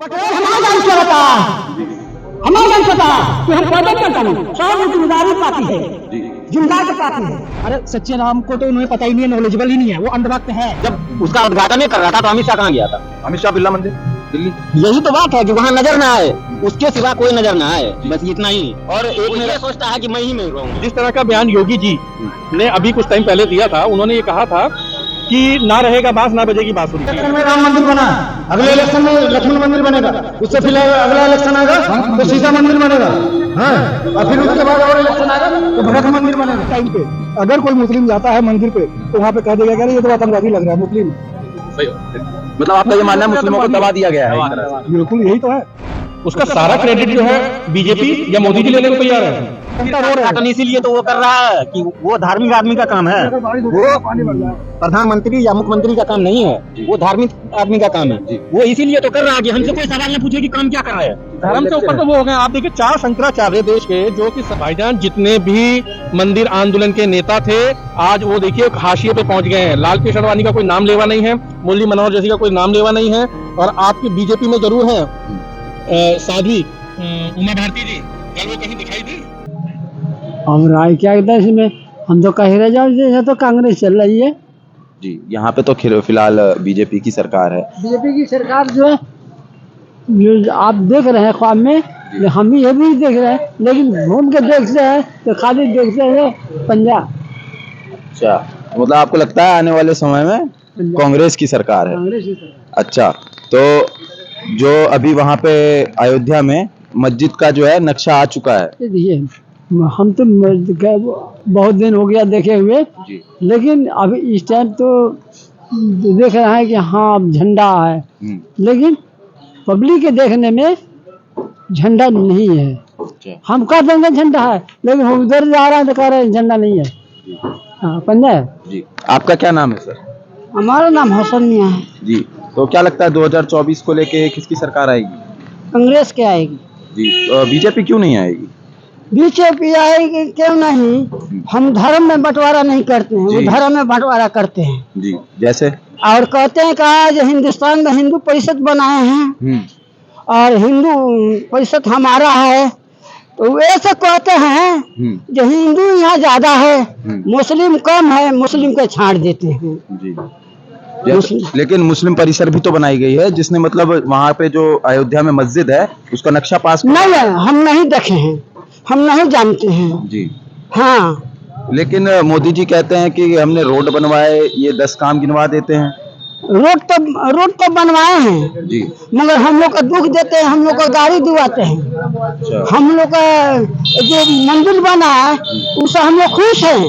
हमारा गांव चलता हमारा गांव चलता कि हम पैदल चलता नहीं, सब जिम्मेदारी पाती है, जिम्मेदार की पाती है। अरे सच्चे राम को तो उन्हें पता ही नहीं है, नॉलेजेबल ही नहीं है, वो अंधभक्त है। जब उसका उद्घाटन ही कर रहा था तो अमित शाह कहाँ गया था? अमित शाह बिरला मंदिर दिल्ली। यही तो बात है कि वहाँ नजर ना आए, उसके सिवा कोई नजर ना आए, बस इतना ही। और एक मेरा सोचता है कि मैं ही में रहूंगा। जिस तरह का बयान योगी जी ने अभी कुछ टाइम पहले दिया था, उन्होंने ये कहा था कि ना रहेगा बांस ना बजेगी बांसुरी। में राम मंदिर बना, अगले इलेक्शन में लक्ष्मण मंदिर बनेगा, उससे फिर अगला इलेक्शन आएगा तो सीता मंदिर बनेगा, हाँ, और फिर उसके बाद और इलेक्शन आएगा तो भरत मंदिर बनेगा। टाइम पे अगर कोई मुस्लिम जाता है मंदिर पे तो वहाँ पे कह देगा कि ये तो आतंकवादी लग रहा है मुस्लिम। सही, मतलब आपका ये मानना है मुस्लिमों को दबा दिया गया है? बिल्कुल यही तो है। उसका सारा क्रेडिट जो है बीजेपी या मोदी जी लेने को तैयार है। उद्घाटन इसीलिए तो वो कर रहा है कि वो धार्मिक आदमी का काम है, वो प्रधानमंत्री या मुख्यमंत्री का काम नहीं है, वो धार्मिक आदमी का काम है। वो इसीलिए तो कर रहा है कि हमसे कोई सवाल न पूछे कि काम क्या कर रहा है। धर्म के ऊपर तो वो हो गए। आप देखिए 4 शंकराचार्य देश के, जो कि भाईजान जितने भी मंदिर आंदोलन के नेता थे, आज वो देखिए हाशिए पे पहुंच गए हैं। लाल कृष्ण आडवाणी का कोई नाम लेवा नहीं है, मुरली मनोहर जैसी का कोई नाम लेवा नहीं है, और आपकी बीजेपी में जरूर है साध्वी उमा भारती जी, कल वो कहीं दिखाई दी? हम राय क्या कहता है इसमें, हम तो कह रहे जाओ जैसे तो कांग्रेस चल रही है जी। यहाँ पे तो फिलहाल बीजेपी की सरकार है। बीजेपी की सरकार जो है, जो आप देख रहे हैं ख्वाब में, हम भी ये भी देख रहे हैं, लेकिन घूम के देखते हैं तो खाली देखते हैं पंजाब। अच्छा, मतलब आपको लगता है आने वाले समय में कांग्रेस की सरकार है? कांग्रेस की सरकार। अच्छा, तो जो अभी वहाँ पे अयोध्या में मस्जिद का जो है नक्शा आ चुका है। देखिए हम तो बहुत दिन हो गया देखे हुए जी। लेकिन अभी इस टाइम तो देख रहे हैं कि हाँ अब झंडा है, लेकिन पब्लिक के देखने में झंडा नहीं है। अच्छा। हम कह देंगे झंडा है, लेकिन हम उधर जा रहे हैं तो कह रहे हैं झंडा नहीं है। हाँ, पंजाब जी। आपका क्या नाम है सर? हमारा नाम हसन मियां है जी। तो क्या लगता है 2024 को लेके किसकी सरकार आएगी? कांग्रेस के आएगी जी। तो बीजेपी क्यों नहीं आएगी? बीजेपी आएगी क्यों नहीं, हम धर्म में बंटवारा नहीं करते हैं, वो धर्म में बंटवारा करते हैं जी। जैसे और कहते हैं कि आज हिंदुस्तान में हिंदू परिषद बनाए हैं और हिंदू परिषद हमारा है, तो ऐसे कहते हैं जो हिंदू यहाँ ज्यादा है, मुस्लिम कम है, मुस्लिम को छांट देते हैं। जी। लेकिन मुस्लिम परिसर भी तो बनाई गई है, जिसने मतलब वहाँ पे जो अयोध्या में मस्जिद है उसका नक्शा पास नहीं है, हम नहीं देखे हैं, हम नहीं जानते हैं जी। हाँ, लेकिन मोदी जी कहते हैं कि हमने रोड बनवाए, ये 10 काम गिनवा देते हैं। रोड तो बनवाए हैं जी। मगर हम लोग का दुख देते हैं, हम लोग को गाड़ी दिवाते हैं। अच्छा। हम लोग का जो मंदिर बना है उससे हम लोग खुश हैं,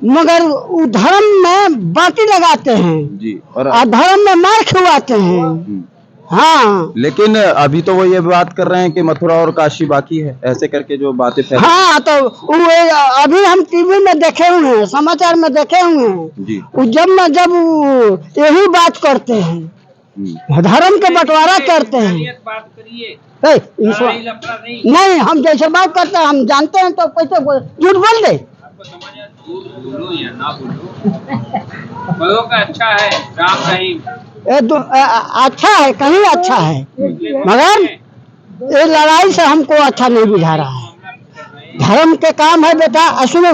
मगर वो धर्म में बाटी लगाते हैं जी। और धर्म में मार खिलवाते हैं। हाँ, लेकिन अभी तो वो ये बात कर रहे हैं कि मथुरा और काशी बाकी है, ऐसे करके जो बातें फैल। हाँ, तो वो अभी हम टीवी में देखे हुए हैं, समाचार में देखे हुए हैं जी। वो जब वो यही बात करते हैं, धर्म के बंटवारा करते हैं। नहीं, हम जैसे बात करते हैं हम जानते हैं तो कैसे झूठ बोल दे। बोलो या ना बोलो का अच्छा है, राम रहीम अच्छा है, कहीं अच्छा है, मगर ये लड़ाई से हमको अच्छा नहीं बुझा रहा है। धर्म के काम है बेटा, सुनो,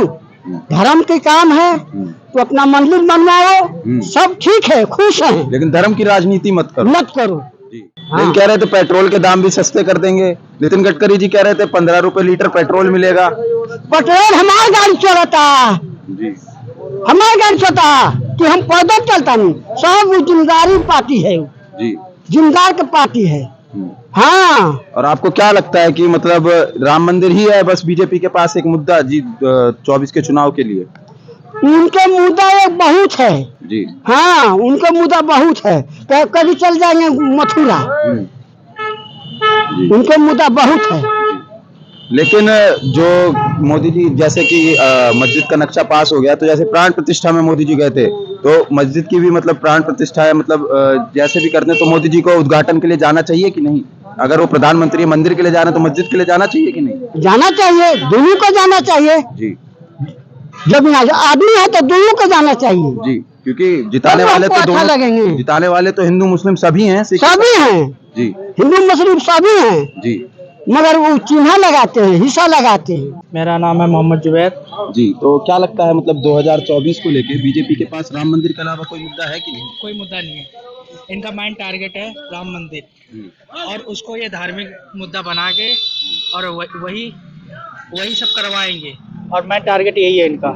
धर्म के काम है तो अपना मंदिर बनवाओ, सब ठीक है, खुश हैं, लेकिन धर्म की राजनीति मत करो। जी। लेकिन कह रहे थे पेट्रोल के दाम भी सस्ते कर देंगे। नितिन गडकरी जी कह रहे थे 15 रुपए लीटर पेट्रोल मिलेगा। पेट्रोल हमारा गाड़ी चलता, हमारा गाड़ी चलता कि हम पैदल चलता नहीं, सब जिम्मेदारी पार्टी है, जिम्मेदार की पार्टी है। हाँ। और आपको क्या लगता है कि मतलब राम मंदिर ही है बस बीजेपी के पास एक मुद्दा जी 24 के चुनाव के लिए? उनके मुद्दा एक बहुत है जी। हाँ, उनका मुद्दा बहुत है, कभी चल जाएंगे मथुरा, उनके मुद्दा बहुत है। लेकिन जो मोदी जी, जैसे कि मस्जिद का नक्शा पास हो गया, तो जैसे प्राण प्रतिष्ठा में मोदी जी गए थे, तो मस्जिद की भी मतलब प्राण प्रतिष्ठा है, मतलब जैसे भी करते हैं, तो मोदी जी को उद्घाटन के लिए जाना चाहिए कि नहीं? अगर वो प्रधानमंत्री मंदिर के लिए जाना तो मस्जिद के लिए जाना चाहिए कि नहीं? जाना चाहिए, दोनों को जाना चाहिए जी। जब आदमी है तो दोनों को जाना चाहिए जी, क्योंकि जिताने वाले तो अच्छा लगेंगे। जिताने वाले तो हिंदू मुस्लिम सभी हैं, सभी हैं, जी हिंदू मुस्लिम सभी हैं, जी मगर वो चिन्ह लगाते हैं, हिस्सा लगाते हैं। मेरा नाम है मोहम्मद जुबैर। जी। तो क्या लगता है मतलब 2024 को लेके बीजेपी के पास राम मंदिर के अलावा कोई मुद्दा है कि नहीं? कोई मुद्दा नहीं है, इनका मेन टारगेट है राम मंदिर और उसको ये धार्मिक मुद्दा बना के और वही सब करवाएंगे और मेन टारगेट यही है इनका।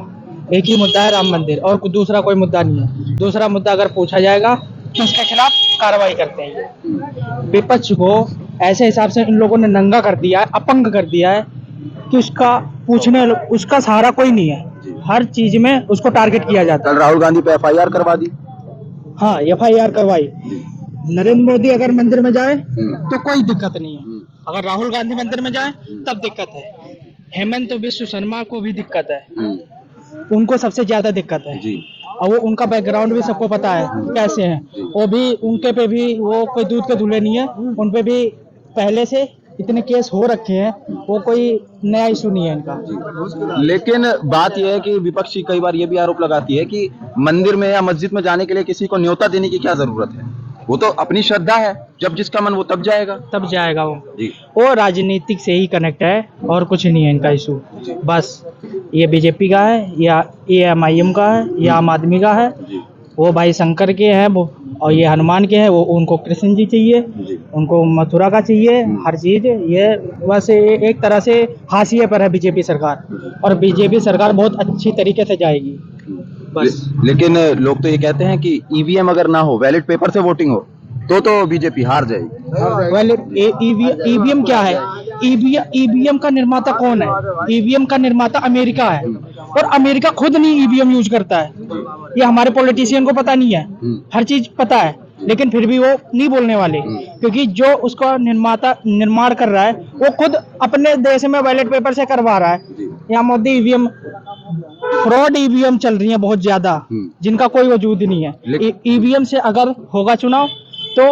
एक ही मुद्दा है राम मंदिर और दूसरा कोई मुद्दा नहीं है। दूसरा मुद्दा अगर पूछा जाएगा तो उसके खिलाफ कार्रवाई करते हैं। विपक्ष को ऐसे हिसाब से इन लोगों ने नंगा कर दिया है, अपंग कर दिया है कि उसका सहारा कोई नहीं है। हर चीज में उसको टारगेट किया जाता है। कल राहुल गांधी पे FIR करवा दी। हाँ, FIR करवाई। नरेंद्र मोदी अगर मंदिर में जाए तो कोई दिक्कत नहीं है, अगर राहुल गांधी मंदिर में जाए तब दिक्कत है। हेमंत बिश्व शर्मा को भी दिक्कत है, उनको सबसे ज्यादा दिक्कत है जी और वो उनका बैकग्राउंड भी सबको पता है कैसे है। वो भी उनके पे भी वो कोई दूध के धुले नहीं है, उन पे भी पहले से इतने केस हो रखे हैं, वो कोई नया इशू नहीं है इनका। लेकिन बात यह है कि विपक्षी कई बार ये भी आरोप लगाती है कि मंदिर में या मस्जिद में जाने के लिए किसी को न्योता देने की क्या जरूरत है? वो तो अपनी श्रद्धा है, जब जिसका मन वो तब जाएगा। वो जी वो राजनीतिक से ही कनेक्ट है और कुछ नहीं है इनका इशू। बस ये बीजेपी का है या ये MIM का है या आम आदमी का है, वो भाई शंकर के हैं वो और ये हनुमान के हैं, वो उनको कृष्ण जी चाहिए, उनको मथुरा का चाहिए, हर चीज। ये बस एक तरह से हाशिए पर है बीजेपी सरकार और बीजेपी सरकार बहुत अच्छी तरीके से जाएगी बस। लेकिन लोग तो ये कहते हैं कि EVM अगर ना हो, बैलेट पेपर से वोटिंग हो तो बीजेपी हार जाएगी। EVM क्या है? EVM का निर्माता कौन है? EVM का निर्माता अमेरिका है और अमेरिका खुद नहीं EVM यूज करता है। ये हमारे पॉलिटिशियन को पता नहीं है, हर चीज पता है, लेकिन फिर भी वो नहीं बोलने वाले क्योंकि जो उसका निर्माण कर रहा है वो खुद अपने देश में बैलेट पेपर से करवा रहा है। यहाँ मोदी EVM फ्रॉड EVM चल रही है बहुत ज्यादा, जिनका कोई वजूद ही नहीं है। EVM से अगर होगा चुनाव तो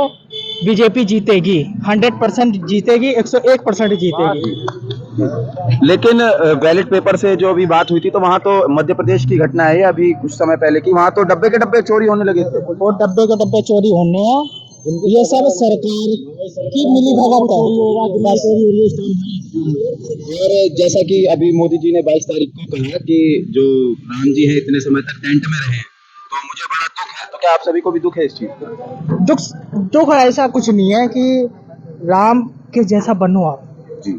बीजेपी जीतेगी, 100% जीतेगी, 101% जीतेगी। लेकिन बैलेट पेपर से जो अभी बात हुई थी तो वहाँ तो मध्य प्रदेश की घटना है अभी कुछ समय पहले की, वहाँ तो डब्बे के डब्बे चोरी होने लगे थे। वो डब्बे के डब्बे चोरी होने हैं, ये सब सरकार की मिली भगत है। और जैसा कि अभी मोदी जी ने 22 तारीख को कहा कि जो राम जी हैं इतने समय तक टेंट में रहे, तो मुझे बड़ा दुख है। तो क्या आप सभी को भी दुख है इस चीज का? दुख ऐसा कुछ नहीं है कि राम के जैसा बनो आप जी।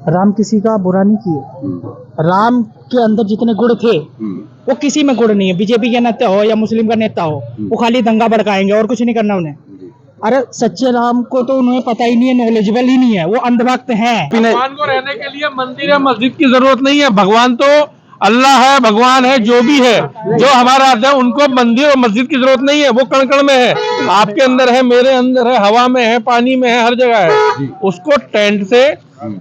राम किसी का बुरा नहीं किए। राम के अंदर जितने गुण थे वो किसी में गुण नहीं है। बीजेपी के नेता हो या मुस्लिम का नेता हो, वो खाली दंगा भड़काएंगे और कुछ नहीं करना उन्हें। अरे सच्चे राम को तो उन्हें पता ही नहीं है, नॉलेजेबल ही नहीं है, वो अंधभक्त हैं। भगवान को रहने के लिए मंदिर या मस्जिद की जरूरत नहीं है। भगवान तो अल्लाह है, भगवान है, जो भी है, जो हमारा है, उनको मंदिर और मस्जिद की जरूरत नहीं है। वो कण कण में है, आपके अंदर है, मेरे अंदर है, हवा में है, पानी में है, हर जगह है। उसको टेंट से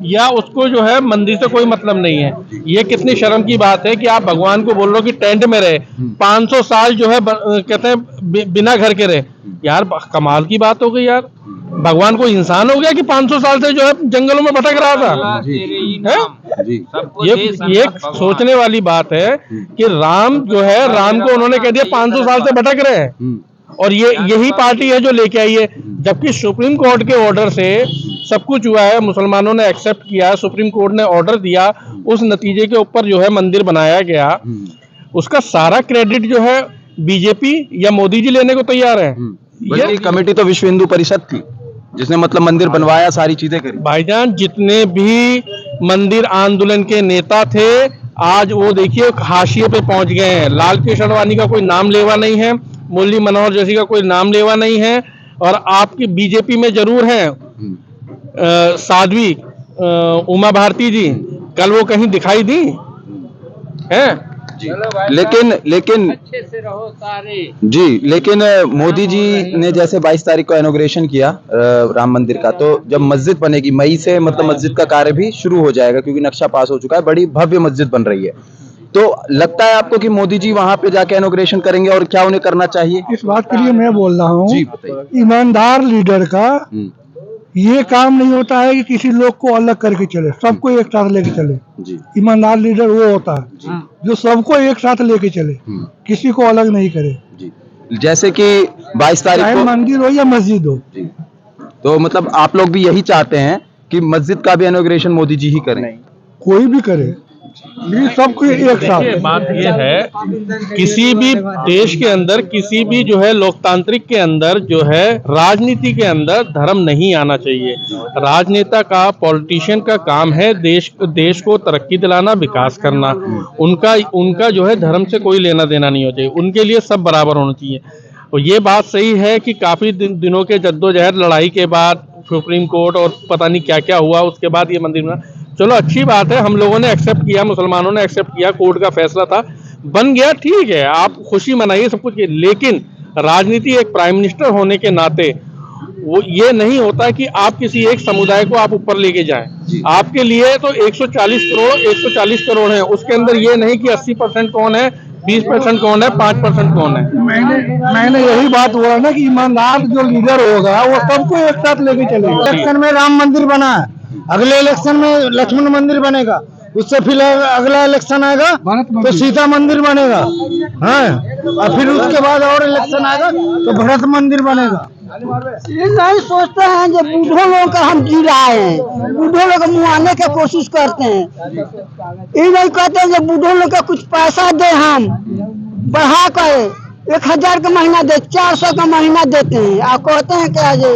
या उसको जो है मंदिर से कोई मतलब नहीं है। ये कितनी शर्म की बात है कि आप भगवान को बोल रहे हो कि टेंट में रहे, 500 साल जो है कहते हैं बिना घर के रहे। यार कमाल की बात हो गई यार। भगवान को इंसान हो गया कि 500 साल से जो है जंगलों में भटक रहा था। ये सोचने वाली बात है कि राम जो है, राम को उन्होंने कह दिया 500 साल से भटक रहे हैं और यही पार्टी है जो लेके आई है। जबकि सुप्रीम कोर्ट के ऑर्डर से सब कुछ हुआ है, मुसलमानों ने एक्सेप्ट किया, सुप्रीम कोर्ट ने ऑर्डर दिया, उस नतीजे के ऊपर जो है मंदिर बनाया गया। उसका सारा क्रेडिट जो है बीजेपी या मोदी जी लेने को तैयार है। ये कमेटी तो विश्व हिंदू परिषद थी जिसने मतलब मंदिर बनवाया, सारी चीजें करी। भाईजान जितने भी मंदिर आंदोलन के नेता थे आज वो देखिए हाशिए पे पहुंच गए हैं। लाल कृष्ण आडवाणी का कोई नाम लेवा नहीं है, मुरली मनोहर जोशी का कोई नाम लेवा नहीं है, और आपकी बीजेपी में जरूर है साध्वी उमा भारती जी, कल वो कहीं दिखाई दी है? लेकिन अच्छे से रहो सारे। जी, लेकिन मोदी जी ने जैसे 22 तारीख को इनॉग्रेशन किया राम मंदिर का, तो जब मस्जिद बनेगी मई से मतलब मस्जिद का कार्य भी शुरू हो जाएगा क्योंकि नक्शा पास हो चुका है, बड़ी भव्य मस्जिद बन रही है। तो लगता है आपको कि मोदी जी वहां पे जाके इनॉग्रेशन करेंगे और क्या उन्हें करना चाहिए? इस बात के लिए मैं बोल रहा हूँ, जी बताइए। ईमानदार लीडर का ये काम नहीं होता है कि किसी लोग को अलग करके चले, सबको एक साथ लेके चले। जी। ईमानदार लीडर वो होता है जो सबको एक साथ लेके चले, किसी को अलग नहीं करे। जी। जैसे कि 22 तारीख चाहे को मंदिर हो या मस्जिद हो। जी। तो मतलब आप लोग भी यही चाहते हैं कि मस्जिद का भी इनॉग्रेशन मोदी जी ही करें? कोई भी करे, ये सबको एक साथ। देखिए, बात ये है, किसी भी देश के अंदर, किसी भी जो है लोकतांत्रिक के अंदर जो है राजनीति के अंदर धर्म नहीं आना चाहिए। राजनेता का, पॉलिटिशियन का काम है देश को तरक्की दिलाना, विकास करना। उनका जो है धर्म से कोई लेना देना नहीं होना चाहिए, उनके लिए सब बराबर होना चाहिए। और ये बात सही है कि काफी दिनों के जद्दोजहद लड़ाई के बाद सुप्रीम कोर्ट और पता नहीं क्या क्या हुआ, उसके बाद ये मंदिर बना। चलो अच्छी बात है, हम लोगों ने एक्सेप्ट किया, मुसलमानों ने एक्सेप्ट किया, कोर्ट का फैसला था, बन गया, ठीक है, आप खुशी मनाइए, सब कुछ। लेकिन राजनीति, एक प्राइम मिनिस्टर होने के नाते वो ये नहीं होता कि आप किसी एक समुदाय को आप ऊपर लेके जाएं। आपके लिए तो 140 करोड़ है, उसके अंदर ये नहीं कि 80% कौन है, 20% कौन है, 5% कौन है। मैंने यही बात बोला ना कि ईमानदार जो लीडर होगा वो सबको एक साथ लेके चलेगा। इलेक्शन में राम मंदिर बना है, अगले इलेक्शन में लक्ष्मण मंदिर बनेगा, उससे फिर अगला इलेक्शन आएगा तो सीता मंदिर बनेगा, हाँ, और फिर उसके बाद और इलेक्शन आएगा तो भरत मंदिर बनेगा। ये नहीं सोचते हैं जो बूढ़ों लोगों का हम जी रहे हैं, बूढ़ों लोग मुआने की कोशिश करते हैं। ये नहीं कहते हैं जो बूढ़ों लोग का कुछ पैसा दे, हम बढ़ा कर 1000 का महीना दे, 400 का महीना देते हैं, आप कहते हैं क्या जे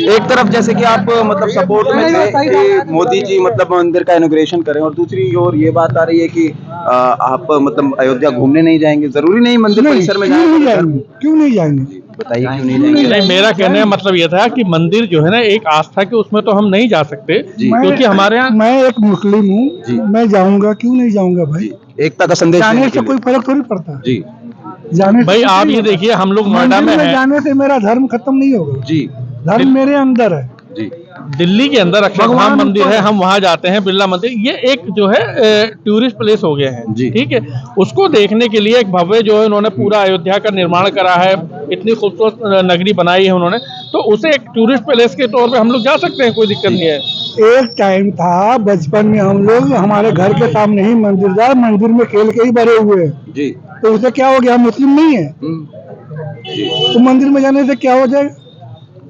एक तरफ जैसे कि आप मतलब सपोर्ट में थे कि मोदी जी मतलब मंदिर का इनॉग्रेशन करें, और दूसरी ओर ये बात आ रही है कि आप मतलब अयोध्या घूमने नहीं जाएंगे, जरूरी नहीं मंदिर परिसर में जाएंगे, क्यों नहीं जाएंगे? बताइए क्यों नहीं जाएंगे? नहीं, मेरा कहने का मतलब ये था कि मंदिर जो है ना एक आस्था के, उसमें तो हम नहीं जा सकते, क्योंकि हमारे यहाँ, मैं एक मुस्लिम हूँ, मैं जाऊंगा, क्यों नहीं जाऊंगा भाई? एकता का संदेश जाने से कोई फर्क थोड़ी पड़ता जी जाने भाई आप ये देखिए, हम लोग नोएडा में हैं, जाने से मेरा धर्म खत्म नहीं होगा जी, धर्म मेरे अंदर है जी। दिल्ली के अंदर अक्षरधाम मंदिर है, हम वहां जाते हैं, बिरला मंदिर, ये एक जो है टूरिस्ट प्लेस हो गए हैं, ठीक है। उसको देखने के लिए एक भव्य जो है उन्होंने पूरा अयोध्या का निर्माण करा है, इतनी खूबसूरत नगरी बनाई है उन्होंने, तो उसे एक टूरिस्ट प्लेस के तौर पे हम लोग जा सकते हैं, कोई दिक्कत नहीं है। एक टाइम था बचपन में हम लोग, हमारे घर के सामने ही मंदिर था, मंदिर में खेल के ही बड़े हुए जी, तो उसे क्या हो गया? मुस्लिम नहीं है तो मंदिर में जाने से क्या हो जाएगा?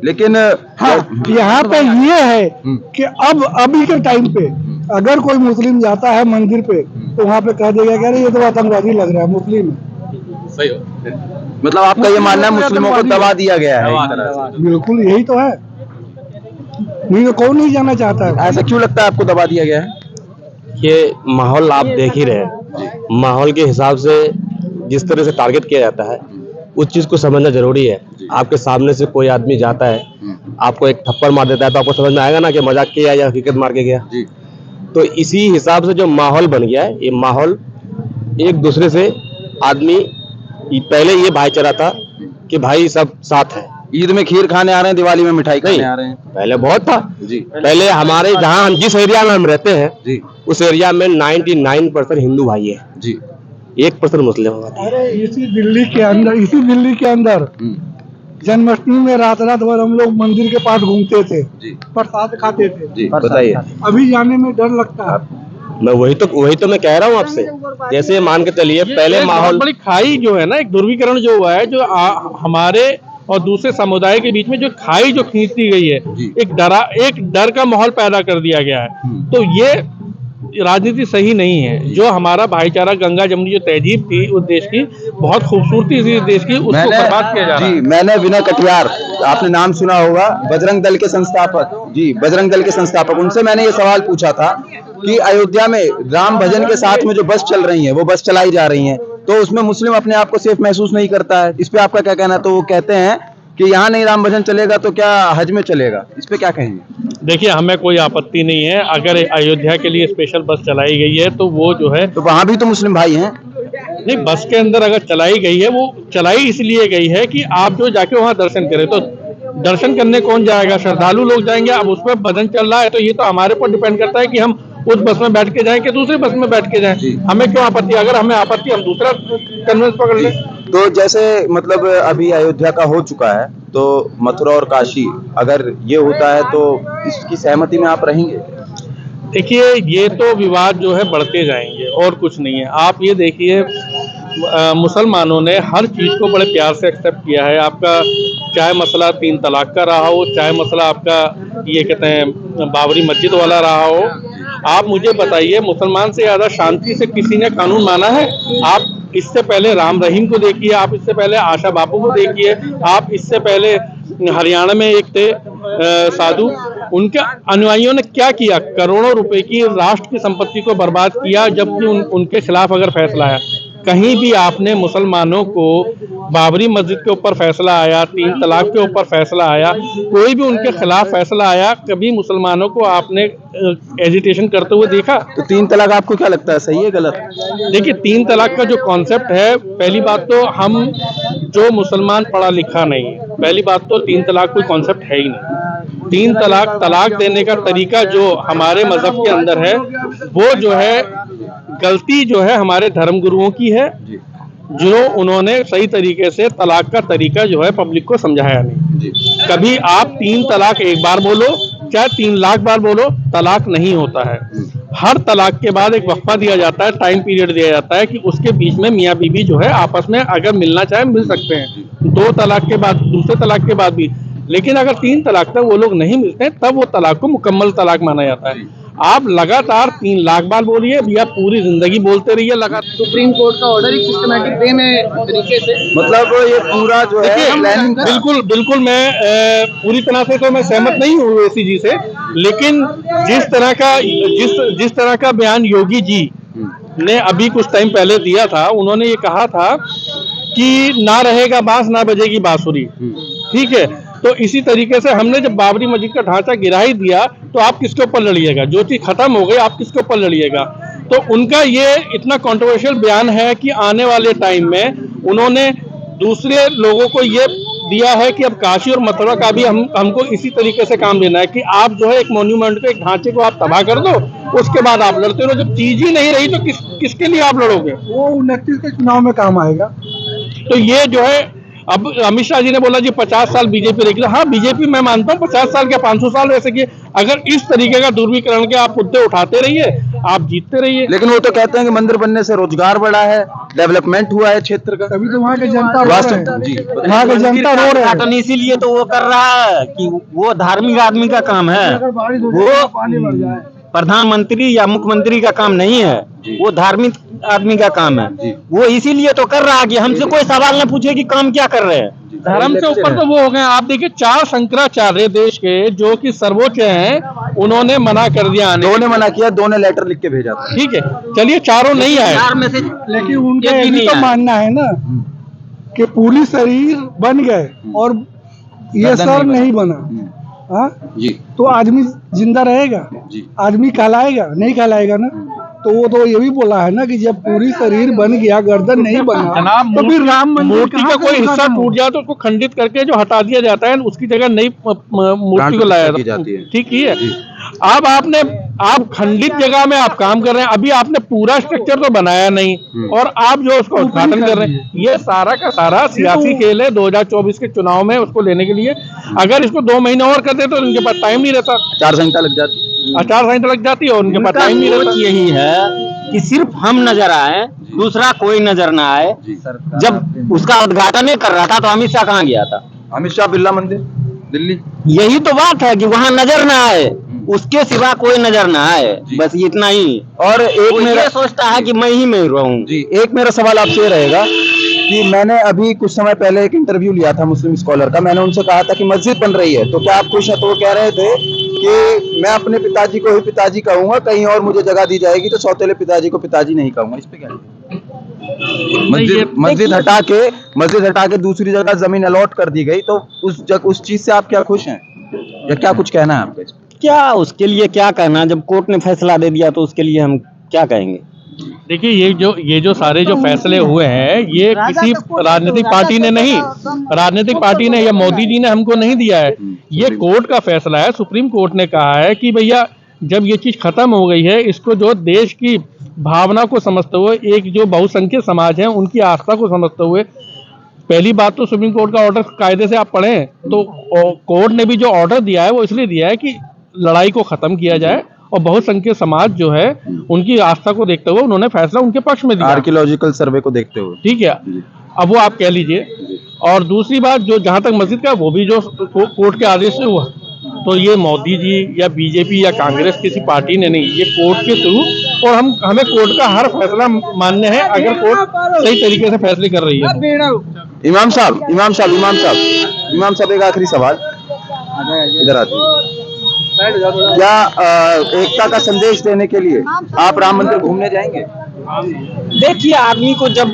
लेकिन हाँ, यहाँ पे ये है कि अब अभी के टाइम पे अगर कोई मुस्लिम जाता है मंदिर पे तो वहाँ पे कह देगा क्या ये तो आतंकवादी लग रहा है, मुस्लिम है। सही हो। मतलब आपका ये मानना है मुस्लिमों को दबा दिया गया है एक तरह से? बिल्कुल यही तो है, नहीं तो कौन नहीं जाना चाहता है। ऐसा क्यों लगता है आपको दबा दिया गया है? ये माहौल आप देख ही रहे, माहौल के हिसाब से जिस तरह से टारगेट किया जाता है उस चीज को समझना जरूरी है। आपके सामने से कोई आदमी जाता है, आपको एक थप्पड़ मार देता है तो आपको समझ में आएगा ना कि मजाक किया या हकीकत मार के गया जी। तो इसी हिसाब से जो माहौल बन गया है, ये माहौल एक दूसरे से आदमी, पहले ये भाईचारा था कि भाई सब साथ है, ईद में खीर खाने आ रहे हैं, दिवाली में मिठाई खाने आ रहे हैं, पहले बहुत था जी। पहले हमारे जहाँ हम जिस एरिया में हम रहते हैं जी, उस एरिया में 99% हिंदू भाई है जी, 1% मुस्लिम है। अरे इसी दिल्ली के अंदर जन्माष्टमी में रात भर हम लोग मंदिर के पास घूमते थे, प्रसाद खाते थे जी। बताइए। अभी जाने में डर लगता है। मैं वही तो मैं कह रहा हूँ आपसे, जैसे मान के चलिए पहले माहौल, बड़ी खाई जो है ना, एक ध्रुवीकरण जो हुआ है, जो हमारे और दूसरे समुदाय के बीच में जो खाई जो खींच दी गई है, एक डर का माहौल पैदा कर दिया गया है। तो ये राजनीति सही नहीं है। जो हमारा भाईचारा, गंगा जमुनी जो तहजीब थी उस देश की, बहुत खूबसूरती थी देश की, उसको बर्बाद किया जा रहा है। मैंने विनय कटियार, आपने नाम सुना होगा, बजरंग दल के संस्थापक जी, बजरंग दल के संस्थापक, उनसे मैंने ये सवाल पूछा था कि अयोध्या में राम भजन के साथ में जो बस चल रही है, वो बस चलाई जा रही है, तो उसमें मुस्लिम अपने आप को सेफ महसूस नहीं करता है, इस पे आपका क्या कहना है? तो वो कहते हैं कि यहाँ नहीं राम भजन चलेगा तो क्या हज में चलेगा, इस पे क्या कहेंगे? देखिए, हमें कोई आपत्ति नहीं है, अगर अयोध्या के लिए स्पेशल बस चलाई गई है तो वो जो है, तो वहाँ भी तो मुस्लिम भाई हैं। नहीं, बस के अंदर अगर चलाई गई है, वो चलाई इसलिए गई है कि आप जो जाके वहाँ दर्शन करें। तो दर्शन करने कौन जाएगा? श्रद्धालु लोग जाएंगे। अब उसमें भजन चल रहा है तो ये तो हमारे पर डिपेंड करता है कि हम उस बस में बैठ के जाएं कि दूसरी बस में बैठ के जाएं। हमें क्यों आपत्ति? अगर हमें आपत्ति, हम दूसरा कन्वेंस पकड़ लें। तो जैसे मतलब अभी अयोध्या का हो चुका है, तो मथुरा और काशी अगर ये होता है तो इसकी सहमति में आप रहेंगे? देखिए, ये तो विवाद जो है बढ़ते जाएंगे और कुछ नहीं है। आप ये देखिए, मुसलमानों ने हर चीज़ को बड़े प्यार से एक्सेप्ट किया है। आपका चाहे मसला 3 तलाक का रहा हो, चाहे मसला आपका ये कहते हैं बाबरी मस्जिद वाला रहा हो। आप मुझे बताइए, मुसलमान से ज़्यादा शांति से किसी ने कानून माना है? आप इससे पहले राम रहीम को देखिए, आप इससे पहले आशा बापू को देखिए, आप इससे पहले हरियाणा में एक थे साधु, उनके अनुयायियों ने क्या किया? करोड़ों रुपए की राष्ट्र की संपत्ति को बर्बाद किया, जबकि उनके खिलाफ अगर फैसला आया। कहीं भी आपने मुसलमानों को बाबरी मस्जिद के ऊपर फैसला आया, 3 तलाक के ऊपर फैसला आया, कोई भी उनके खिलाफ फैसला आया, कभी मुसलमानों को आपने एजिटेशन करते हुए देखा? तो 3 तलाक आपको क्या लगता है, सही है गलत? देखिए, 3 तलाक का जो कॉन्सेप्ट है, पहली बात तो हम जो मुसलमान पढ़ा लिखा नहीं है, पहली बात तो 3 तलाक कोई कॉन्सेप्ट है ही नहीं। 3 तलाक देने का तरीका जो हमारे मजहब के अंदर है, वो जो है गलती जो है हमारे धर्म गुरुओं की है, जो उन्होंने सही तरीके से तलाक का तरीका जो है पब्लिक को समझाया नहीं। कभी आप 3 तलाक एक बार बोलो, चाहे 3 लाख बार बोलो, तलाक नहीं होता है। हर तलाक के बाद एक वक्फा दिया जाता है, टाइम पीरियड दिया जाता है कि उसके बीच में मियाँ बीवी जो है आपस में अगर मिलना चाहे मिल सकते हैं। 2 तलाक के बाद, दूसरे तलाक के बाद भी। लेकिन अगर 3 तलाक तक वो लोग नहीं मिलते हैं, तब वो तलाक को मुकम्मल तलाक माना जाता है। आप लगातार 3 लाख बार बोलिए या पूरी जिंदगी बोलते रहिए लगातार। सुप्रीम कोर्ट का ऑर्डर एक सिस्टमैटिक वे में तरीके से, मतलब ये पूरा जो है प्लानिंग था। बिल्कुल मैं पूरी तरह से तो मैं सहमत नहीं हूँ इसी जी से, लेकिन जिस तरह का बयान योगी जी ने अभी कुछ टाइम पहले दिया था, उन्होंने ये कहा था कि ना रहेगा बांस ना बजेगी बांसुरी, ठीक है। तो इसी तरीके से हमने जब बाबरी मस्जिद का ढांचा गिरा ही दिया, तो आप किसके ऊपर लड़िएगा? जो चीज खत्म हो गई, आप किसके ऊपर लड़िएगा? तो उनका ये इतना कंट्रोवर्शियल बयान है कि आने वाले टाइम में उन्होंने दूसरे लोगों को ये दिया है कि अब काशी और मथुरा का भी हमको इसी तरीके से काम लेना है कि आप जो है एक मॉन्यूमेंट को, एक ढांचे को आप तबाह कर दो, उसके बाद आप लड़ते रहो। जब चीज ही नहीं रही तो किसके लिए आप लड़ोगे? वो 29 के चुनाव में काम आएगा। तो ये जो है, अब अमित शाह जी ने बोला जी 50 साल बीजेपी रहेगी। हाँ, बीजेपी मैं मानता हूँ 50 साल क्या 500 साल रह सके, अगर इस तरीके का दूरबीकरण के आप मुद्दे उठाते रहिए, आप जीतते रहिए। लेकिन वो तो कहते हैं कि मंदिर बनने से रोजगार बढ़ा है, डेवलपमेंट हुआ है क्षेत्र का। तभी तो वहाँ की जनता रो रहे हैं। जी, वहाँ की जनता रो रहे हैं। इसीलिए तो वो कर रहा है कि वो धार्मिक आदमी का काम है, वो पानी भर जाए। प्रधानमंत्री या मुख्यमंत्री का काम नहीं है, वो धार्मिक आदमी का काम है। वो इसीलिए तो कर रहा है कि हमसे कोई सवाल न पूछे कि काम क्या कर रहे हैं। धर्म से ऊपर तो वो हो गए। आप देखिए 4 शंकराचार्य देश के जो कि सर्वोच्च हैं, उन्होंने मना कर दिया आने। 2 ने मना किया, 2 ने लेटर लिख के भेजा था। ठीक है, चलिए 4 नहीं आए, 4 में से लेकिन उनका एक भी ये नहीं तो आया। मानना है ना कि पूरी शरीर बन गए और ये गर्दन सर नहीं नहीं बना। हाँ, जी तो आदमी जिंदा रहेगा? जी। आदमी कहलाएगा? नहीं कहलाएगा ना। तो वो तो ये भी बोला है ना कि जब पूरी शरीर बन गया, गर्दन नहीं बना, जनाब, तो फिर राम मंदिर मूर्ति का कहाँ कोई से हिस्सा उद्घाटन टूट जाए तो उसको खंडित करके जो हटा दिया जाता है, उसकी जगह नई मूर्ति को लाया की जाती है। ठीक ही है। अब आप खंडित जगह में आप काम कर रहे हैं, अभी आपने पूरा स्ट्रक्चर तो बनाया नहीं, और आप जो उसका उद्घाटन कर रहे हैं, ये सारा का सारा सियासी खेल है 2024 के चुनाव में उसको लेने के लिए। अगर इसको 2 महीने और कर दे तो उनके पास टाइम नहीं रहता, 4 घंटा लग जाती। आचार संहिता लग जाती है और उनके पास टाइम नहीं रहता। सोच यही है कि सिर्फ हम नजर आए, दूसरा कोई नजर ना आए। जब उसका उद्घाटन ही कर रहा था तो अमित शाह कहाँ गया था? अमित शाह बिरला मंदिर दिल्ली। यही तो बात है कि वहाँ नजर ना आए, उसके सिवा कोई नजर ना आए, बस इतना ही। और एक वो मेरा ये सोचता है कि मैं ही में रहूं। जी, एक मेरा सवाल आपसे ये रहेगा कि मैंने अभी कुछ समय पहले एक इंटरव्यू लिया था मुस्लिम स्कॉलर का। मैंने उनसे कहा था कि मस्जिद बन रही है तो क्या आप खुश हैं? तो वो कह रहे थे कि मैं अपने पिताजी को ही पिताजी कहूंगा, कहीं और मुझे जगह दी जाएगी तो सौतेले पिताजी को पिताजी नहीं कहूंगा। इस पे क्या मस्जिद हटा के दूसरी जगह जमीन अलॉट कर दी गई, तो उस चीज से आप क्या खुश हैं या क्या कुछ कहना है आपका इस पे? क्या उसके लिए क्या कहना, जब कोर्ट ने फैसला दे दिया तो उसके लिए हम क्या कहेंगे? देखिए, ये जो सारे जो फैसले हुए हैं, ये किसी राजनीतिक पार्टी ने नहीं, राजनीतिक पार्टी ने या मोदी जी ने हमको नहीं दिया है। ये कोर्ट का फैसला है। सुप्रीम कोर्ट ने कहा है कि भैया जब ये चीज खत्म हो गई है, इसको जो देश की भावना को समझते हुए, एक जो बहुसंख्यक समाज है उनकी आस्था को समझते हुए, पहली बात तो सुप्रीम कोर्ट का ऑर्डर कायदे से आप पढ़ें तो कोर्ट ने भी जो ऑर्डर दिया है वो इसलिए दिया है कि लड़ाई को खत्म किया जाए और बहुसंख्यक समाज जो है उनकी आस्था को देखते हुए उन्होंने फैसला उनके पक्ष में दिया। आर्कियोलॉजिकल सर्वे को देखते हुए। ठीक है, अब वो आप कह लीजिए। और दूसरी बात, जो जहां तक मस्जिद का, वो भी जो कोर्ट के आदेश से हुआ, तो ये मोदी जी या बीजेपी या कांग्रेस किसी पार्टी ने नहीं, ये कोर्ट के थ्रू, और हमें कोर्ट का हर फैसला मान्य है अगर कोर्ट सही तरीके से फैसले कर रही है। इमाम साहब एक आखिरी सवाल, इधर आते हैं। क्या एकता का संदेश देने के लिए आप राम मंदिर घूमने जाएंगे? देखिए, आदमी को जब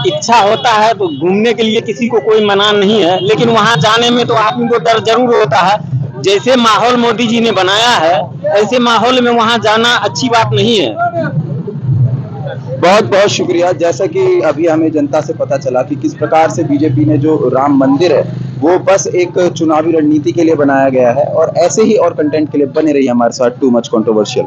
इच्छा होता है तो घूमने के लिए किसी को कोई मना नहीं है, लेकिन वहां जाने में तो आदमी को डर जरूर होता है। जैसे माहौल मोदी जी ने बनाया है, ऐसे माहौल में वहां जाना अच्छी बात नहीं है। बहुत बहुत शुक्रिया। जैसा कि अभी हमें जनता से पता चला कि किस प्रकार से बीजेपी ने जो राम मंदिर है वो बस एक चुनावी रणनीति के लिए बनाया गया है, और ऐसे ही और कंटेंट के लिए बने रहिए हमारे साथ टू मच कंट्रोवर्शियल।